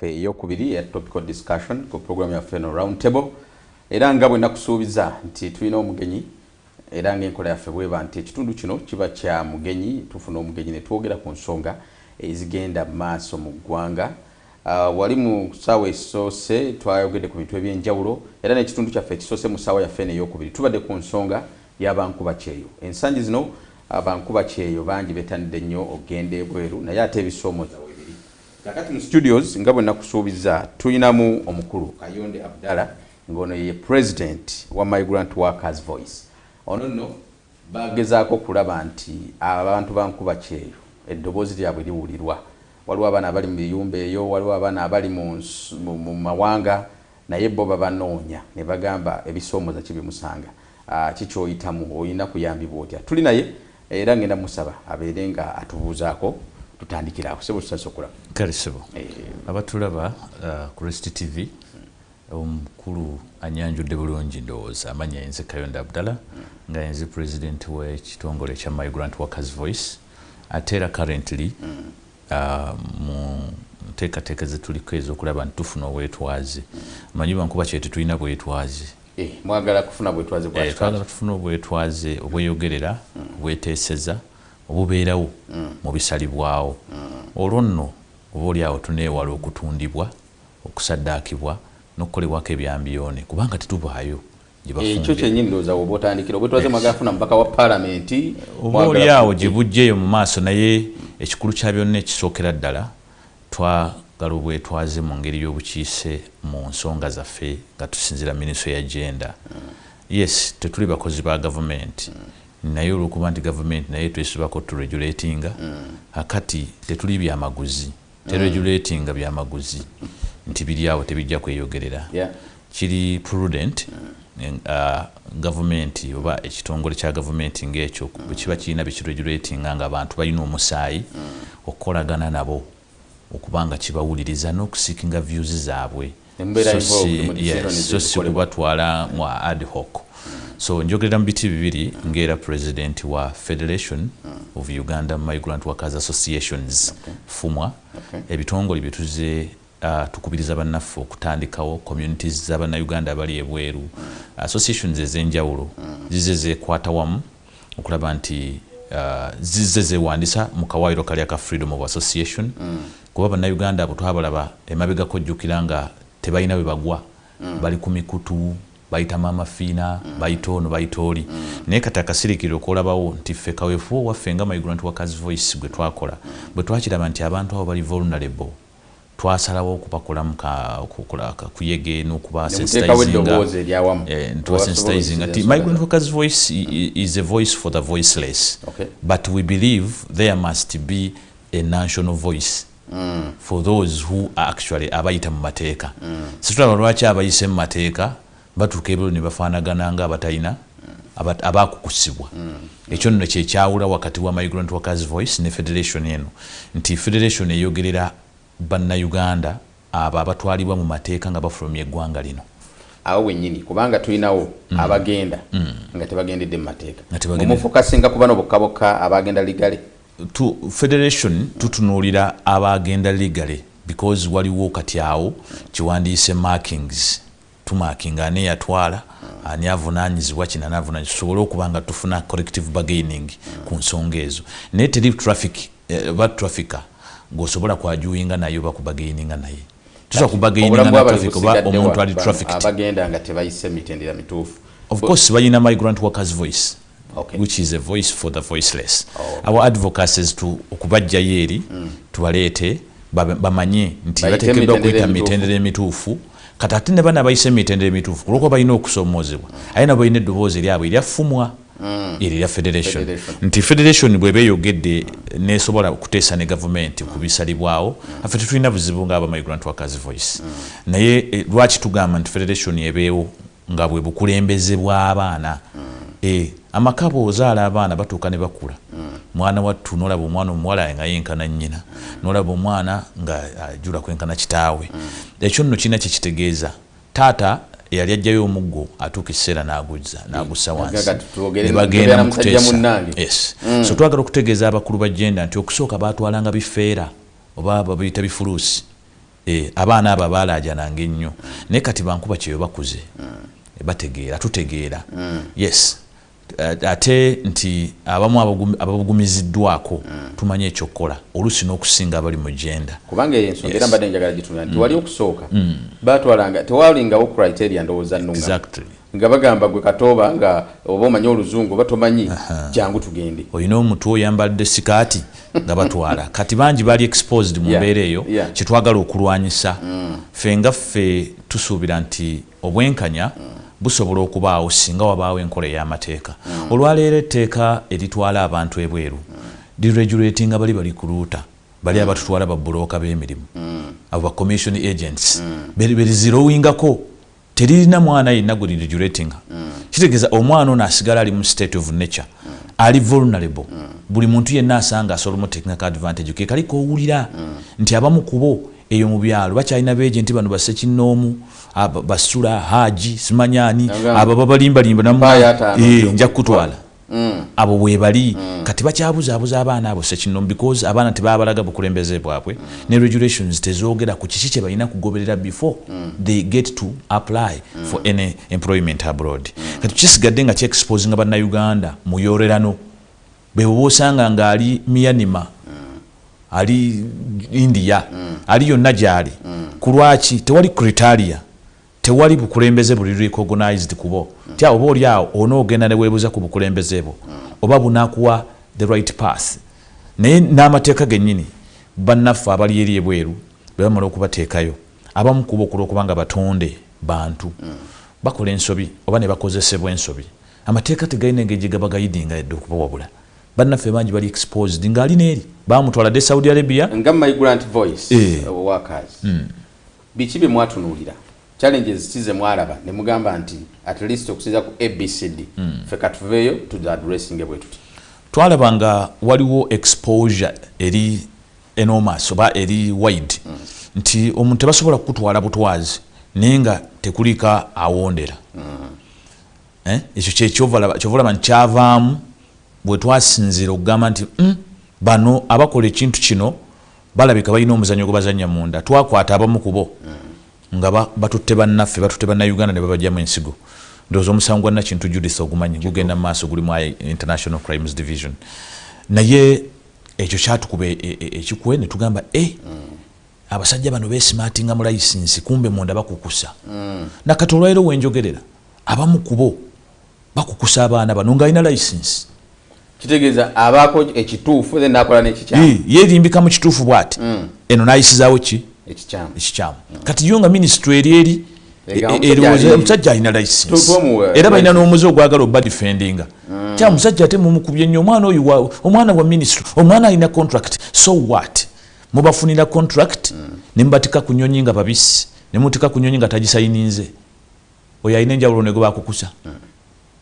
eyokubiri ya topical discussion ku program ya Feno round table era nga bwe nakusuubiza nti tulina omugenyi era ng'enkola yaffe bweba nti ekitundu kino kiba kya mugenyi tufuna omugenyi ne twogera ku nsonga ezigenda maaso mu ggwanga. Wali mu ssaawa esoose twayogedde ku bintu eby'enjawulo era n'ekitundu kyaffe ekisoose mu ssaawa yaffe eyokubiri tubadde ku nsonga y'abankuba kyeyo. Ensangi zino abankuba kyeyo bangi bettanidde nnyo ogenda ebweru naye ate ebisoomooza weebiri. Kakati mu studios nga bwe nakusuubiza tulinamu omukulu Kayonde Abdallah ng'ono ye president wa Migrant Workers Voice. Ono nno bagezaako kulaba nti abantu bankuba kyeyo eddoboozi lyabwe liwulirwa. Waliwo abaana abali mu biyumba eyo, waliwo abaana abali mu mawanga naye bo babanoonya ne bagamba ebisoomooza kibimusanga. Kikyoyitamu oyina kuyambibwa otya. Tuli naye era ngenda musaba abeere nga atubuuzaako tutandikiraako. Sebo tusasokola. Kale sebo. Abatulaba ku Rest TV omukulu anyanjudde bulungi ndowooza amanya yenze Kayonde Abdallah nga yenze president w'ekitongole kya Migrant Workers Voice ate era currently mu nteekateeka ze tuliko ez'okulaba nti tufuna obwetwaze. Manyi bankuba kyetu tulina bwetwaze. Mwagala kufuna bwetwaze bwa twagala tufuna obwetwaze obweyogerera obweteeseza obubeerawo mu bisalibwawo. Olwo nno oba oliawo tuneewala okutundibwa okusaddaakibwa n'okukolebwako ebyambyone kubanga tetubaayo gye bafumbe. Ekyo kyennyini ndowooza oba otandikira obwetwaze mwagala kufuna mubaka wa paalamenti oba oliawo gye bujjeeyo mu maaso naye ekikulu kya byonna ekisookera ddala twagala obwetwaze mu ngeri y'obukiise mu nsonga zaffe nga tusinzira minisitule ya gender. Yes, tetuli bakozi ba gavumenti naye olw'okuba nti gavumenti naye twesibako turegulatinga akati tetuli byamaguzi teregulatinga byamaguzi nti biri awo tebijja kweyogerera. Kiri prudent gavumenti oba ekitongole kya gavumenti ng'ekyo bwe kiba kirina bikiregulatinga nga abantu balina omusaayi okukolagana nabo okubanga kibawuliriza n'okusiikinga views zaabwe so si kubatwala mu ad hoc. So njogerera mu biti bibiri ng'era president wa Federation of Uganda Migrant Workers Associations FUMWA ebitongole bye tuze tukubiriza bannaffe okutandikawo communities z'Abannayuganda abali ebweru associations ez'enjawulo zize zeekwata wamu okulaba nti zize zeewandisa mu kawaayiro kali aka freedom of association kuba Bannayuganda abo twabalaba emabega kojjukira nga tebalina bwe bagwa bali ku mikutu bayita maama fiina bayita ono bayita oli naye kati akasirikiro okolabawo nti ffe kaweefuwo waffe nga Migrant Workers Voice gwe twakola bwe twakiraba nti abantu abo bali vulnerable twasalawo okubakolamu kuyege n'okubasensitizing nti Migrant Workers Voice is a voice for the voiceless. But we believe there must be a national voice for those who are actually abayita mu mateeka. Situlaba lwaki abayise mu mateeka batuuka ebiro ne bafaanagana nga abatalina abaakukusibwa. Ekyo nno kyekyawula wakati wa Migrant Workers Voice ne Federation eno nti Federation eyogerera Bannayuganda abo abatwalibwa mu mateeka nga bafulumya eggwanga lino. Awo wennyini kubanga tulinawo abagenda nga tebagendedde mu mateeka. Mumufokasinga kuba n'obukabokka abagenda legale. Federation tutunuulira abagenda legale because waliwo kati awo kiwandiise markings. Tumakinga ani yatwala ani avunaanyizibwa kino anavunaanyizibwa tusobole okuba nga tufuna collective bargaining ku nsonga ezo. Naye teri trafficker ng'osobola kwajuwinga naye oba kubagaininga naye. Tusobola kubagaininga na traffic oba omuntu ali trafficked. Abagenda nga tebayise mitendera mituufu. Of course balina Migrant Workers Voice which is a voice for the voiceless. Our advocacies okubajjayo eri tubaleete bamanye nti bateekeddwa okuyita mitendera emituufu. Kati ate ne bana bayise mitendera emituufu kulwokuba balina okusoomoozebwa ate nabo balina eddoboozi eryabwe erya FUMWA erya Federation nti Federation bwe beeyogedde nesobola okuteesa ne gavumenti ku bisalibwawo affe tetulina buzibu ng'aba Migrant Workers Voice naye lwaki tugamba nti Federation ebeewo nga bwe bukulembeze bw'abaana amaka bw'ozaala abaana batuuka ne bakula mwana wattu n'olaba omwana omuwala nga yenkana nnyina n'olaba omwana nga ajula kwenkana kitaawe. Ekyo nno kirina kyekitegeeza taata eyali ajjayo omuggo atuuka ekiseera n'agussa wansi ne bagenda mu kuteesa. So twagala okutegeeza abakulu ba genda nti okusooka baatwalanga bifeera oba babiyita bifuluusi abaana abo balaajananga ennyo naye kati bankuba kyeyo bakuze bategeera tutegeera yes ate nti abamu ababugumiziddwako tumanye ekyokukola oluusi n'okusinga abali mu genda kubanga ensonga era mbadde njagala gitunula nti wali okusooka batwalanga tewalingawo criteria ndowooza nnunga nga bagamba gwe katooba nga oba omanyi oluzungu oba tomanyi jangu tugende olina omuntu oyambadde sikaati nga batwala kati bangi bali exposed mu mbeera eyo kyetwagala okulwanyisa ffe nga ffe tusuubira nti obwenkanya busobola okubaawo singa wabaawo enkola ey'amateeka olwaleero etteeka eritwala abantu ebweru liregulatinga bali ku luuta bali abatutwala babbulooka b'emirimu abo ba commission agents berizirowingako teririna mwana yenna gwe liregulatinga kitegeeza omwana ono asigala ali mu state of nature ali vulnerable buli muntu yenna asanga asobola technical advantage ke kaliko owulira nti abamu kubo eyo mu byalo bakyalina beegenti bano basekinnoomu basula haji simanyani abo babalimbalimba nja kutwala abo bwe bali kati bakyabuzaabuza abaana abo sekinnoomu because abaana tebabalaga bukulembeze bwabwe ne regulations tezoogera ku kiki kye balina kugoberera before they get to apply for any employment abroad kati kisigadde nga kyexposinga bannayuganda mu yolerano bwe bosanga ng'ali Myanmar ali India ali yonna gyali ku lwaki tewali criteria tewali bukulembeze buli recognized kubo tya oba oli awo onoogenda ne weebuza ku bukulembeze bwo oba bunakuwa the right path naye n'amateeka gennyini bannaffe abali eri ebweru bwe bamala okubateekayo abamu kubo okulwokubanga batonde bantu bakola ensobi oba ne bakozesebwa ensobi amateeka tegalina engeri gye gaba gayidinga yadde okubawabula bannaffe bangi bali exposed ng'ali n'eri bamutwala de Saudi Arabia nga migrant voice workers biki bye mwatunuulira challenges kize mwalaba ne mugamba nti at least okusinza ku ABCD ffe katuveeyo to addressing bwe tuti twalaba nga waliwo exposure eri enormous oba eri wide nti omuntu tebasobola kukutwala butwazi naye nga tekulika awondera ekyo kyovalaba nkyavaamu bwe twasinzira okugamba nti bano abakola ekintu kino balabika balina omuzannyo gwe bazannya munda twakwata abamu kubo nga batutte bannaffe batutte bannayuganda ne babajjamu ensigo ndowooza omusango gwa Nakintu Judith ogumanyi gugenda mu maaso guli mu International Crimes Division naye ekyo kyatukuba ekikuwe ne tugamba abasajja bano beesimatinga mu licensi kumbe munda bakukusa nakati olwairo wenjogerera abamu kubo bakukusa abaana bano ng'alina licensi kitegeeza abaako ekituufu then nakola n'ekikyamu yeerimbika mu kituufu bw'ati eno n'ayisizaawo ki ekikyamu kati yo nga ministry eri omusajja alina licensi era balina n'omuze ogwagala obba defendinga kya musajja ate mumukubye nnyo omwana wa ministry omwana alina contract so what mubafunira contract ne mubatika ku nnyonyi nga babisi ne mutika ku nnyonyi nga tagisayininze oyo alina enjawulo ne gwe bakukusa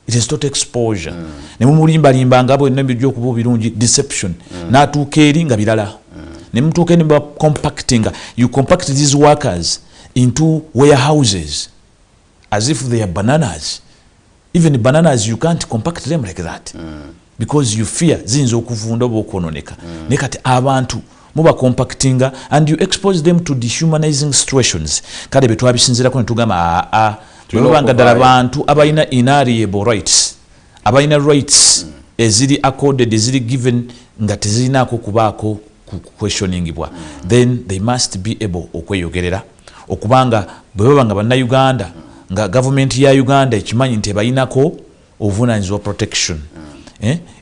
it is not exposure ne mumulimbalimba nga bwenna bijja okuba birungi deception n'atuuka eri nga birala ne mutuuka ne compacting you compact these workers into warehouses as if they are bananas even bananas you can't compact them like that because you fear ziyinza okuvunda oba okwononeka naye kati abantu muba compactinga and you expose them to dehumanizing situations kale bwe twabisinzirako ne tugamba tulobanga ddala bantu abalina inalienable rights abalina rights eziri accorded eziri given nga tezirinaako kubaako questioningibwa then they must be able okweyogerera okubanga bwe baba nga bannayuganda nga gavumenti ya Uganda ekimanyi nti ebayinako obuvunaanyizibwa protection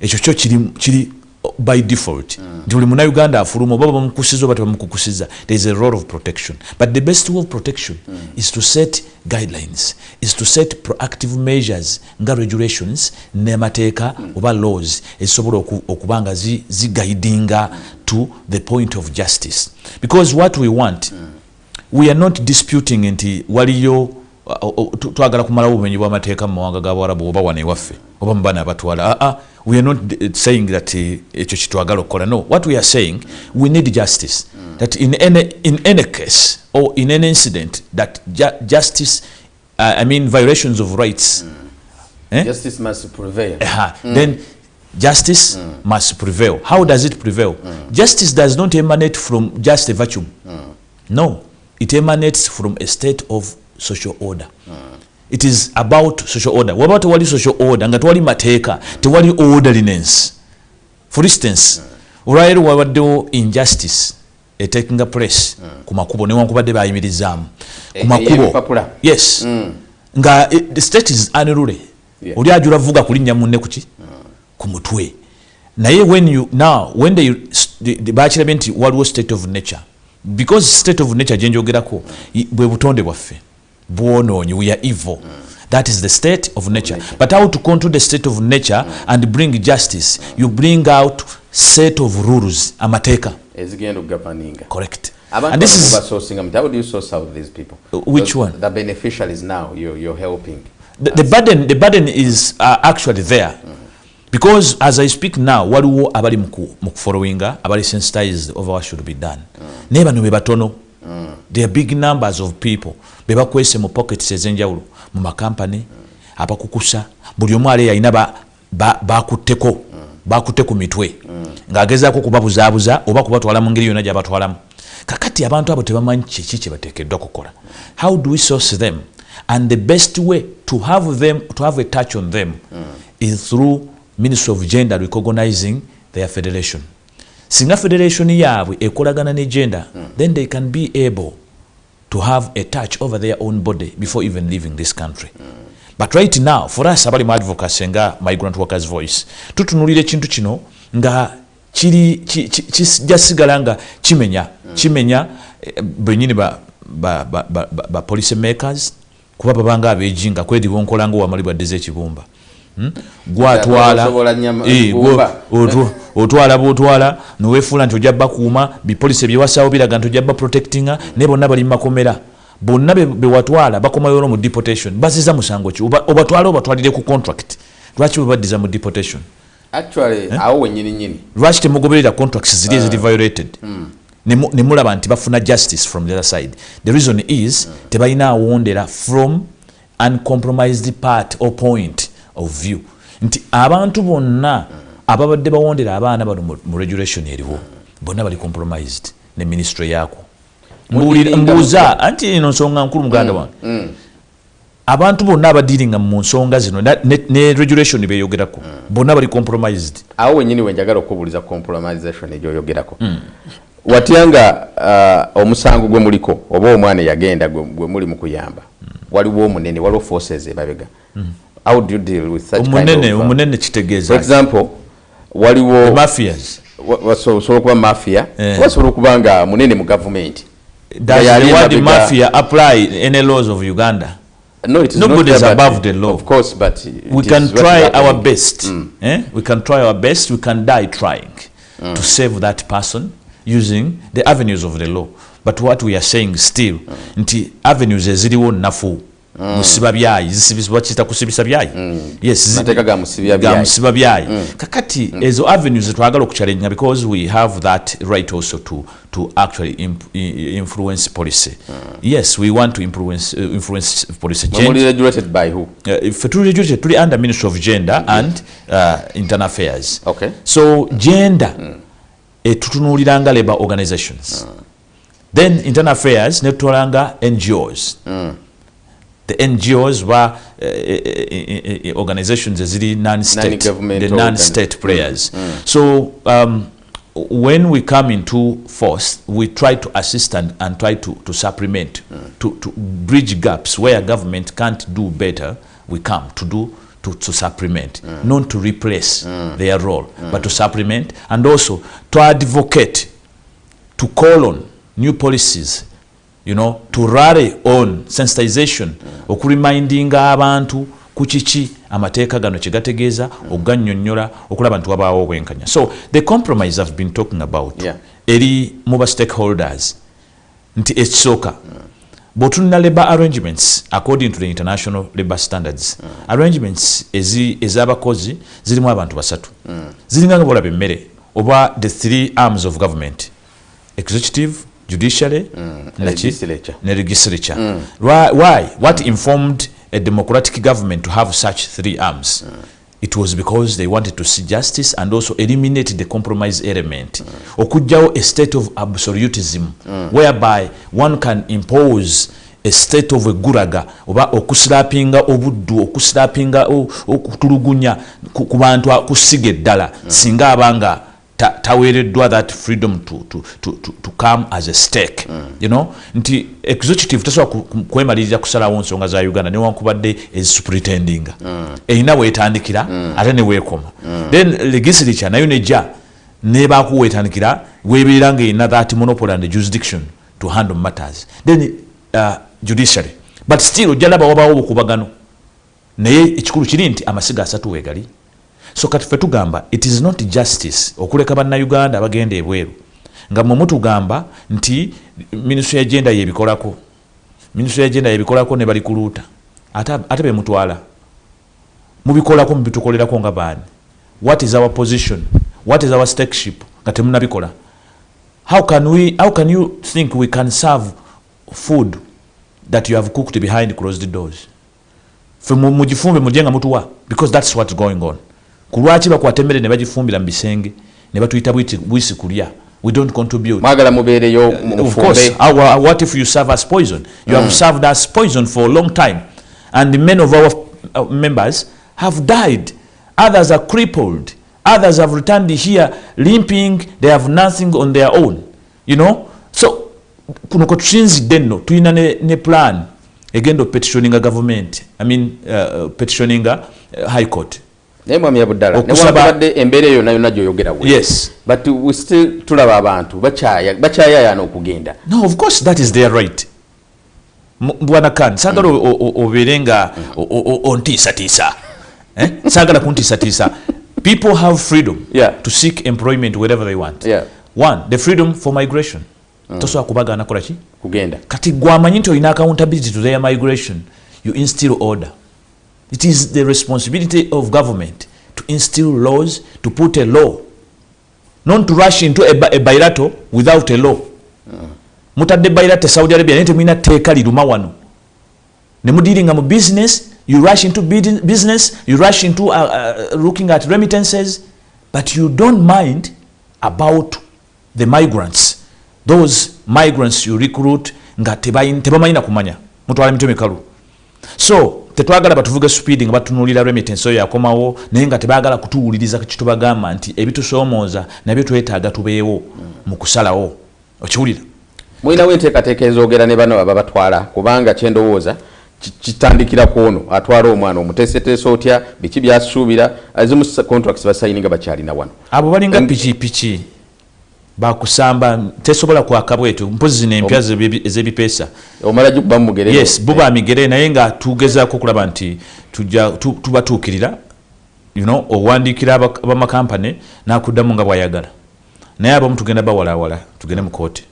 ekyo kyo kiri by default nti buli munnayuganda afuluma oba bamukusiza oba tebamukukusiza there is a role of protection but the best way of protection is to set guidelines is to set proactive measures nga regulations n'amateeka oba laws ezisobola okuba nga ziguidinga to the point of justice because what we want we are not disputing nti waliyo twagala kumalawo obumenyi bw'amateeka mu mawanga g'Abawarabu oba wano ewaffe oba mu baana abatwala we are not saying that ekyo kitwagala okukola no what we are saying we need justice that in any case or in any incident that justice I mean violations of rights justice must prevail then justice must prevail how does it prevail justice does not emanate from just a vacuum no it emanates from a state of social order. It is about social order. What about wali social order? Nga tewali mateeka, tewali orderliness. For instance, olwairo wawaddewo injustice taking a place ku makubo newankubadde bayimirizaamu ku makubo. Yes. Nga the state is unruly. Oli ajula vuga kulinnya munne kuki ku mutwe. Naye when the bakirabe nti waliwo state of nature, because state of nature gyenjogerako bwe butonde bwaffe bwonoonyi, we are evil. That is the state of nature. But how to control the state of nature and bring justice? You bring out set of rules, amateeka. Correct. And this is how do you source out these people? Which one? The beneficiaries now you're helping. The burden is actually there. Because as I speak now, waliwo abali mu followinga, abali sensitized over what should be done. Neba no bebatono. There are big numbers of people. Beba kwese mu pockets ezenjawulo, mu makampani, abakukusa, buli omu ali yalina bakutte ku mitwe. Ng'agezaako kubabuzaabuza oba kubatwala mu ngeri yonna gy'abatwalamu. Kakati abantu abo tebamanyi kiki kye bateekeddwa kukola. How do we source them? And the best way to have a touch on them is through Ministry of Gender recognizing their federation. Singa federation yaabwe ekolagana ne gender, then they can be able to have a touch over their own body before even leaving this country. But right now, for us abali mu advocacy nga Migrant Workers Voice, tutunulire kintu kino nga kijasigala nga kimenya benyini ba policy makers kuba babanga abejinga kwedi bonkolanga wamali badeze ekibumba. Gwatwala otwala nowefula nti ojja bakuuma bipolisi byewasawo biraga nti ojja protectinga ne bonna bali makomera bonna bewatwala bakomayo mu deportation baziza musango ki obatwalire ku contract lwaki babaddiza mu deportation awo wenyini lwaki temugoberera contracts ziri violated ne mulaba nti bafuna justice from the other side. The reason is tebalina awondera from uncompromised part or point of view nti abantu bonna ababadde bawondera abaana bano mu regulation eriwo bonna bali compromised ne ministry yako mbuuza anti ino nsonga nkulu muganda wange abantu bonna abadiringa mu nsonga zino ne regulation beyogerako bonna bali compromised. Awo wenyini wenjagala okubuuliza compromisation egyoyogerako watyanga omusango gwe muliko oba omwana yagenda gwe muli mu kuyamba waliwo omunene waliwo forces ebabega. How do you deal with such umunene kitegeeza? For example, waliwo the mafias. Wasobola kuba mafia, wasobola kubanga munene mu government. Does the word mafia apply in any laws of Uganda? No, it is nobody not is above the law. Of course, but we can try our best. We can try our best. We can die trying to save that person using the avenues of the law. But what we are saying still, nti avenues eziriwo nafu. Musiba byayi zisibisibwa kita kusibisa byayi. Yes, nateka ga musiba byayi. Kakati ezo avenues twagala okuchallenge because we have that right also to actually influence policy. Yes, we want to influence policy change. Regulated by who? If regulated to under Ministry of Gender and Internal Affairs. Okay. So gender tutunuliranga labor organizations. Then Internal Affairs netulanga NGOs. The NGOs were organizations as the non-state players. So when we come into force, we try to assist and try to supplement, to bridge gaps where government can't do better. We come to supplement, not to replace their role, but to supplement and also to advocate, to call on new policies. You know, to rally on sensitization, okuremindinga abantu kuchichi amateeka gano kigategeeza oganyonnyola okulaba nti wabaawo obwenkanya. So the compromise I've been talking about eri muba stakeholders nti ekisooka bw'otunula labor arrangements according to the international labor standards arrangements ez'abakozi zirimu abantu basatu ziringa nga bwolaba emmere oba the three arms of government: executive, judiciary, legislature. Why? What informed a democratic government to have such three arms? it was because they wanted to see justice and also eliminate the compromise element. Okujjawo a state of absolutism whereby one can impose a state of a guraga oba okuslapinga obuddu okuslapinga okutulugunya ku bantu akusiga eddala singa abanga taweereddwa that freedom to come as a stake. You know, nti executive tasobola kwemalirira kusalawo nsonga za Uganda newankubadde superintending erina weetandikira ate ne weekoma. Then legislature nayo nejja nebaako weetandikira weebeera nga erina that monopoly and jurisdiction to handle matters. Then judiciary, but still jalaba wabawo obukubagano naye ekikulu kiri nti amasiga asatu weegali. So kati ffe tugamba it is not justice okuleka bannayuganda abagenda ebweru nga mmwe mutugamba nti ministry ya agenda yebikolako ne bali kuluuta ate be mutwala mubikolako mubitukolerako nga baani. What is our position? What is our stakeship nga temunabikola? How can you think we can serve food that you have cooked behind closed doors? Ffe mugifumbe mujenga mutuwa because that's what's going on. Kulwaki bakwata emmere ne bagifumbira mu bisenge ne batuyita bwisi kulya. We don't contribute. Magala mubeereyo Of course, what if you serve us poison? You have served us poison for a long time and many of our members have died. Others are crippled. Others have returned here limping. They have nothing on their own. You know? So kuno ko tusinzidde nno tulina ne plan egenda petitioning a government. I mean petitioning a high court. Yes, but we still tulaba abantu bakyayayana okugenda. No, of course that is their right. Bwana Khan sagala oberenga ontiisa sagala kuntiisa. People have freedom to seek employment wherever they want. One, the freedom for migration. Tosobola kubagana kola ki kugenda. Kati gwamanyi nti olina accountability to their migration. You instill order. It is the responsibility of government to instill laws, to put a law, not to rush into a bilateral without a law. Mutadde bilateral Saudi Arabia nete mwina teeka liruma wano. Ne mudiringa mu business, you rush into business, you rush into looking at remittances, but you don't mind about the migrants. Those migrants you recruit nga tebamanyina kumanya. Mutwala mitwe mikalu. So tetwagala batuvuge speeding batunulira remittance so yakomawo naye nga tebagala kutuwuliriza kitubagamba nti ebitusoomooza nabyo twetaaga tubeewo mu kusalawo okiwulira. Mwina wenteekateeka ezoogera ne bano ababatwala kubanga kyendowooza kitandikira kwono atwala omwana omuteeseteese otya biki byasuubira azimu contracts basayininga bakyalina wano. Abo balinga piki bakusamba tesobola kwakabwetu mpozi n'empya ez'ebipeesa omala gikuba mu mugere. Yes, buba migere naye nga tugezaako okulaba nti tubatuukirira, you know, owandiikira abamakampani n'akuddamu nga bw'ayagala naye abamu tugenda bawalawala tugende mu kooti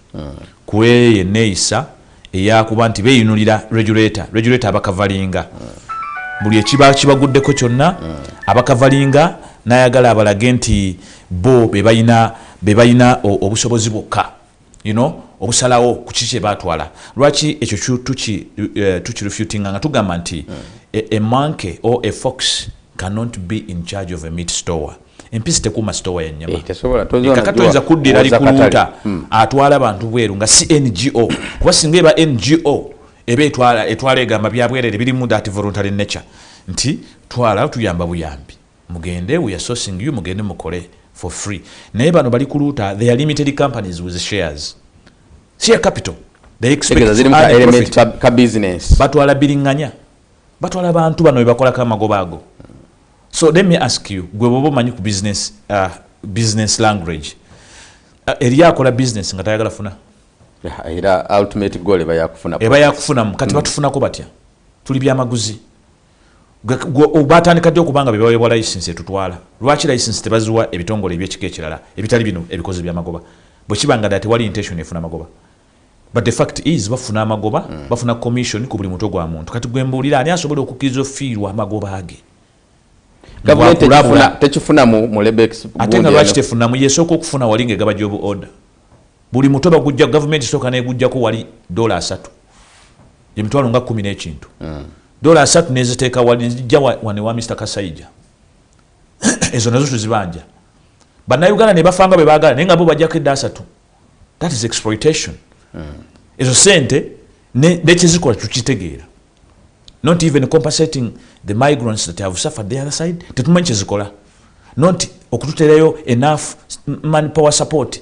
kuwe neeyisa eyakuba nti beeyinulira regulator abakavalinga buli ekiba kibaguddeko kyonna abakavalinga n'ayagala abalage nti bo bebayina obusobozi bwokka, you know, obusalawo ku kiki kye baatwala. Lwaki ekyo tukirefutinga nga tugamba nti a monkey or a fox cannot be in charge of a meat store. Empisi tekuuma store ya nnyama. Kakatoyinza kuddira likuluuta atwala abantu bweru nga si NGO. Kuba singa eba NGO eba etwala egamba bya bwerere birimu that voluntary nature. Nti twala tuyamba buyambi. Mugende, we are sourcing you, mugende mukole for free. Naye bano bali kuluuta, they are limited companies with shares. Share capital. They expect element ka business. Batwala biringanya. Batwala bantu bano bebakola ka magobago. So let me ask you, gwe bobo manyi ku business language. Eriya akola business nga tayagala funa. Era ultimate goal eba yakufuna. Eba yakufuna kati batufuna ko batya. Tuli byamaguzi. Obatandika ddyo okubanga be baweebwa license etutwala. Lwaki license tebaziwa ebitongole eby'ekika ekirala ebitali bino ebikozi by'amagoba? Bwe kibanga dati wali intention efuna amagoba. But the fact is bafuna amagoba, bafuna commission ku buli mutwe gwa muntu. Kati gwe mbuulira ani asobola okukkiriza ofiirwa amagoba age. Government tekifuna mu Lebex. Ate nga lwaki tefuna mu yesooka okufuna wali ng'egaba job order. Buli mutwe bagujja government sooka n'egujjako wali $3. Emitwalo nga 10 n'ekintu. $3 neziteeka wali zijja wane wa Mr. Kasaija. ezo nazo tuzibanja bannayuganda ne bafanga bwe baagala naye nga bo bajjako edda asatu. That is exploitation. Ezo sente nekizikola tukitegeera. Not even compensating the migrants that have suffered the other side. Tetumanyi kyezikola. Not okututerayo enough manpower support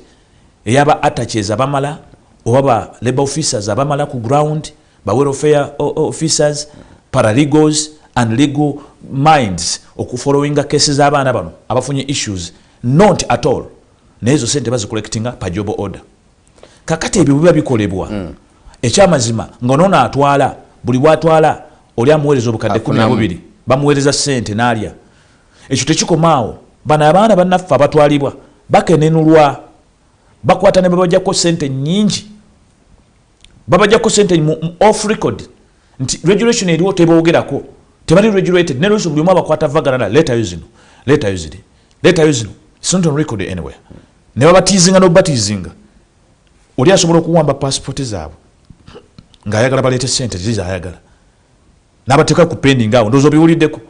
eyaba attachers abamala oba ba labor officers abamala ku ground, ba welfare officers, paralegals and legal minds okufollowinga cases abaana bano abafunye issues. Not at all. Nezo sente bazicollectinga pa job order. Kakati ebyo biba bikolebwa. Ekyamazima ngonoona atwala buli bwatwala oli amuweereza obukadde 12 bamuweereza sente n'alya. Ekyo tekikomaawo. Bano abaana bannaffe abatwalibwa bakenenulwa bakwata ne babajjako sente nnyingi. Babajjako sente off record. Nti regulation eriwo teboogerako. Tebali regulated. Ne lwisi buli omu abakwata vagalala later using. It's not on record anywhere. Ne babatiizinga n'obubatiizinga. Oli asobola okuwamba passport zaabwe ng'ayagala baleete sente ziza ayagala. N'abateeka ku pending awo ndowooza obiwuliddeko.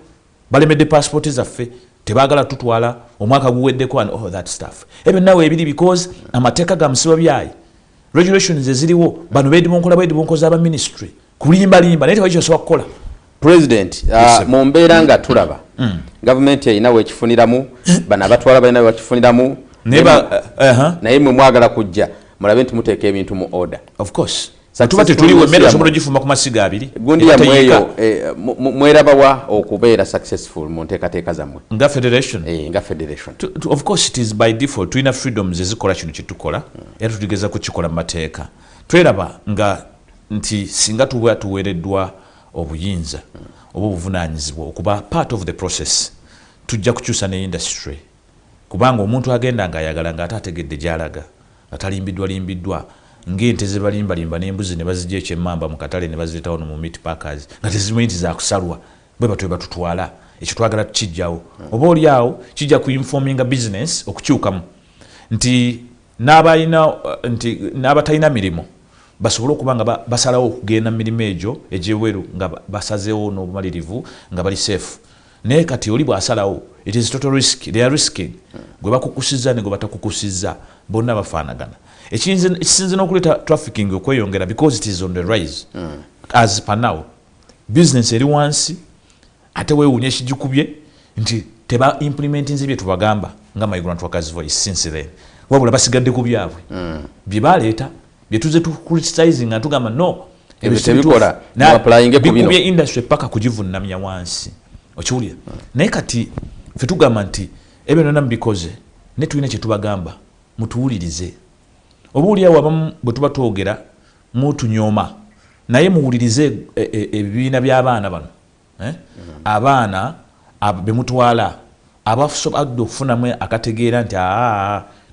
Balemedde passport zaffe tebaagala tutwala omwaka guweddeko and all that stuff. Ebyo nawe ebiri because amateeka ga musiba byayi. Regulations eziriwo bano beedibonkoza aba ministry. Kulimba naye tewali kyosobola kukola. President, mu mbeera nga tulaba government erina weekifuniramu bano abatwala balina weekifuniramu naye mwe mwagala kujja mulabe nti muteeka ebintu mu order. Of course. Tuba tetuliwo emmere osobola ogifumba ku masiga abiri. Gundi yammwe eyo mwerabawa okubeera successful mu nteekateeka zammwe nga federation. Nga federation. Of course it is by default tulina freedoms ezikola kino kyetukola era tutegeeza kukikola mu mateeka. Tweraba nga nti singa tuba tuweereddwa obuyinza oba obuvunaanyizibwa okuba part of the process tujja kukyusa ne industry kubanga omuntu agenda ng'ayagala ng'ate ategedde gy'alaga atalimbiddwa ng'ente ze balimbalimba n'embuzi ne bazijja ekyemmamba mu katale ne bazireetawo no mu meat packers nga tezimanyi nti zaakusalwa bwe batwe batutwala ekyo twagala tukijjawo oba oli awo kijja ku informinga business okukyukamu nti n'abatalina mirimu basobola okuba nga basalawo okugenda mu mirimu egyo egy'ebweru nga basazeewo n'obumalirivu nga bali safe. Naye kati oli bw'asalawo it is total risk. They are risking. Gwe bakukusizza ne gwe batakukusizza bonna bafaanagana. Ekisinze n'okuleeta trafficking okweyongera because it is on the rise. As per now business eri wansi ate weewuunya ekigikubye nti teba implementinze bye tubagamba nga migrant workers voice since then wabula basigadde ku byabwe bye baleeta bye tuze criticizing nga tugamba no ebitebikola applying ku bino industry paka kugivunnamya wansi okiwulira. Naye kati ffe tugamba nti ebyo byonna mubikoze ne tulina kye tubagamba mutuwulirize. Oba oliawo abamu bwe tuba twogera mutunyooma naye muwulirize ebibiina by'abaana bano abaana be mutwala abasobadde okufunamu akategeera nti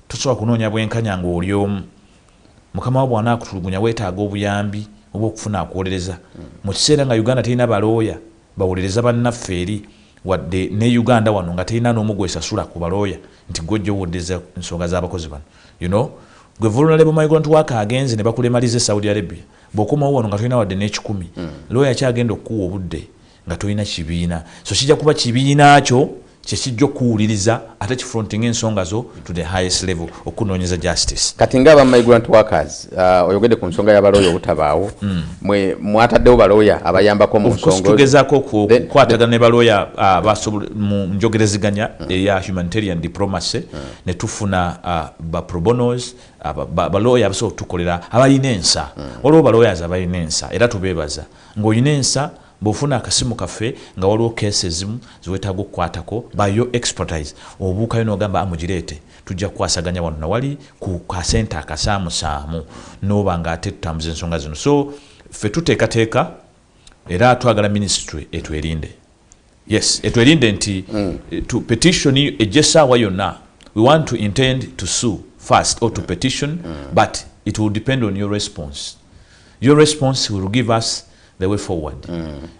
tosobola kunoonya bwenkanya ng'oli omu mukama wa bw'anaakutulugunya weetaaga obuyambi oba okufuna akwolereza mu kiseera nga Uganda terina balooya bawolereza bannaffe eri wadde ne Uganda wano nga terina n'omu gwesasula ku balooya nti gwojja owoddeza ensonga z'abakozi bano gwe vulnerable migrant worker agenze ne bakulemaliza Saudi Arabia bw'okomawo wano nga tolina wadde n'ekikumi looya kyagenda okukuwa obudde nga tolina kibiina so kijja kuba kibiina kyo kyekijja okuwuliriza ate kifronting ensonga zo to the highest level okunoonyeza justice. Kati ng'aba migrant workers oyogedde ku nsonga y'abalooya obutabaawo mwataddewo balooya abayambako mu nsonga tugezaako okukwatagana ne balooya mu njogereziganya eya humanitarian diplomacy ne tufuna ba pro bonos balooya abasobola okutukolera abalina ensa waliwo balooyas abalina ensa era tubeebaza ng'olina ensa bw'ofuna akasimu kaffe nga waliwo keesi ezimu ziwetaaga okukwatako by your expertise obuukayo n'ogamba amugireete tujja kukwasaganya wano nawali ku kasente akasaamusaamu n'oba ng'ate tutambuza ensonga zino so ffe tuteekateeka era twagala ministry etwerinde etwerinde nti to petition ejja essaawa yonna we want to intend to sue first or to petition but it will depend on your response will give us the way forward.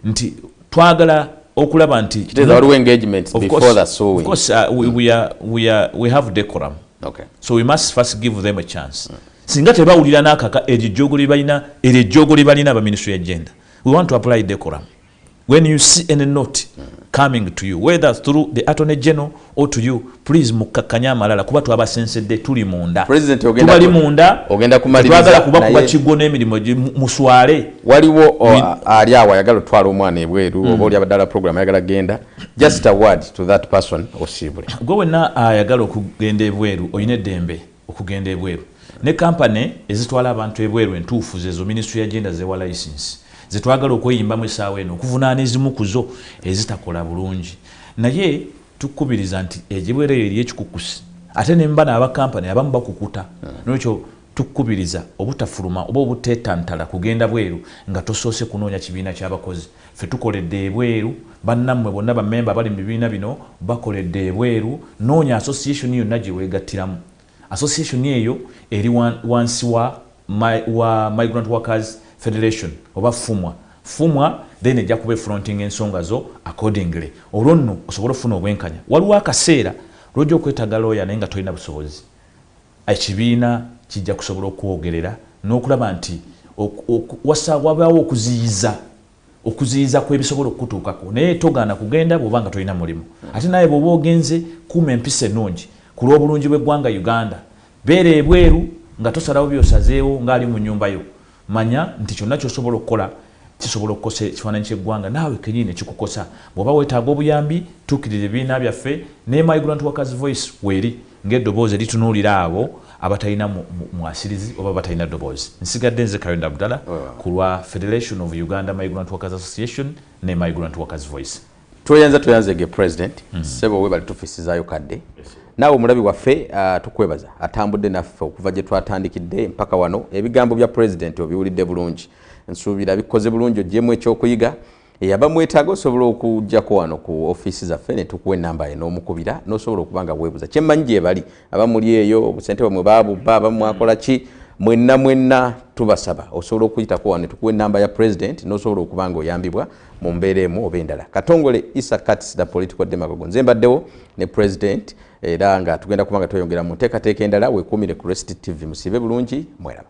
Nti twagala okulaba nti waliwo engagement before the suing. Of course we have decorum. Okay. So we must first give them a chance. Singa tebawulira n'akaka ejjogoli balina aba ministry agenda. We want to apply decorum. when you see any note coming to you, whether through the Attorney General or to you, please mukakanya amalala kuba twabasensedde tuli munda. President tubali munda ogenda kumaliriza kuba kigo n'emirimu muswale. Waliwo ali awo ayagala otwala omwana ebweru oba oli abadala program ayagala genda. Just a word to that person osibule. Gwe wenna ayagala okugenda ebweru oyina eddembe okugenda ebweru. Ne company ezitwala abantu ebweru entuufu zezo Ministry ya Agenda zewa license. Zetwagala okweyimbamu essaawa eno okuvunaana ezimu kuzo ezitakola bulungi. Naye tukubiriza nti ejibwere eri ekikukusi ate ne mbana aba kampani abamu bakukuta. N'ekyo tukubiriza obutafuluma oba obuteetantala kugenda bweru nga tosoose kunoonya kibiina ky'abakozi. Ffe tukoledde ebweru, bannammwe bonna bammemba bali mu bibiina bino bakoledde ebweru, noonya association yonna gye weegattiramu. Association eyo eri wansi wa Migrant Workers Federation oba fumwa then ejja kuba fronting ensonga zo accordingly. Olwo nno osobola ofuna obwenkanya. Waliwo akaseera lwojja okwetaaga lawyer naye nga tolina busobozi. Ekibiina kijja kusobola okwogerera n'okulaba nti wabaawo okuziyiza kw'ebisobola okutuukako naye togaana kugenda bw'oba nga tolina mulimu. Ate naye bw'oba ogenze kuuma empisa ennungi ku lw'obulungi bw'eggwanga Uganda. Beera ebweru nga tosalawo byosazeewo ng'ali mu nnyumba yo. Manya nti kyonna ky'osobola okukola kisobola okukosa ekifaananyi ky'eggwanga naawe kennyini ekikukosa. Bw'oba weetaaga obuyambi tuukirira ebibiina byaffe ne Migrant Workers Voice weeri ng'eddoboozi eritunuulira abo abatalina mwasirizi oba batalina ddoboozi. Nsigadde nze Kayonda Abdallah ku lwa Federation of Uganda Migrant Workers Association ne Migrant Workers Voice. Tuyanzege President sebo we bali tufisi zayo kadde. Nawe omulabi waffe tukwebaza atambudde naffe okuva gye twatandikidde mpaka wano ebigambo bya President obiwulidde bulungi. Nsuubira bikoze bulungi ogyemu ekyokuyiga. Abamwetaaga osobola okujjako wano ku office zaffe ne tukuwa ennamba ye n'omukubira n'osobola okuba nga weebuuza. Kye mmanyi gye bali abamuli eyo obusente bwamwe baabubba bamwakola ki mwenna tubasaba osobola okuyitako wano ne tukuwa ennamba ya President n'osobola okuba nga oyambibwa mu mbeera emu oba endala. Katongole Issa Cuts the political demagogue. Nze mbaddewo ne President era nga tugenda kuba nga tweyongera mu nteekateeka endala weekuumire ku Rest TV musiibe bulungi mweraba.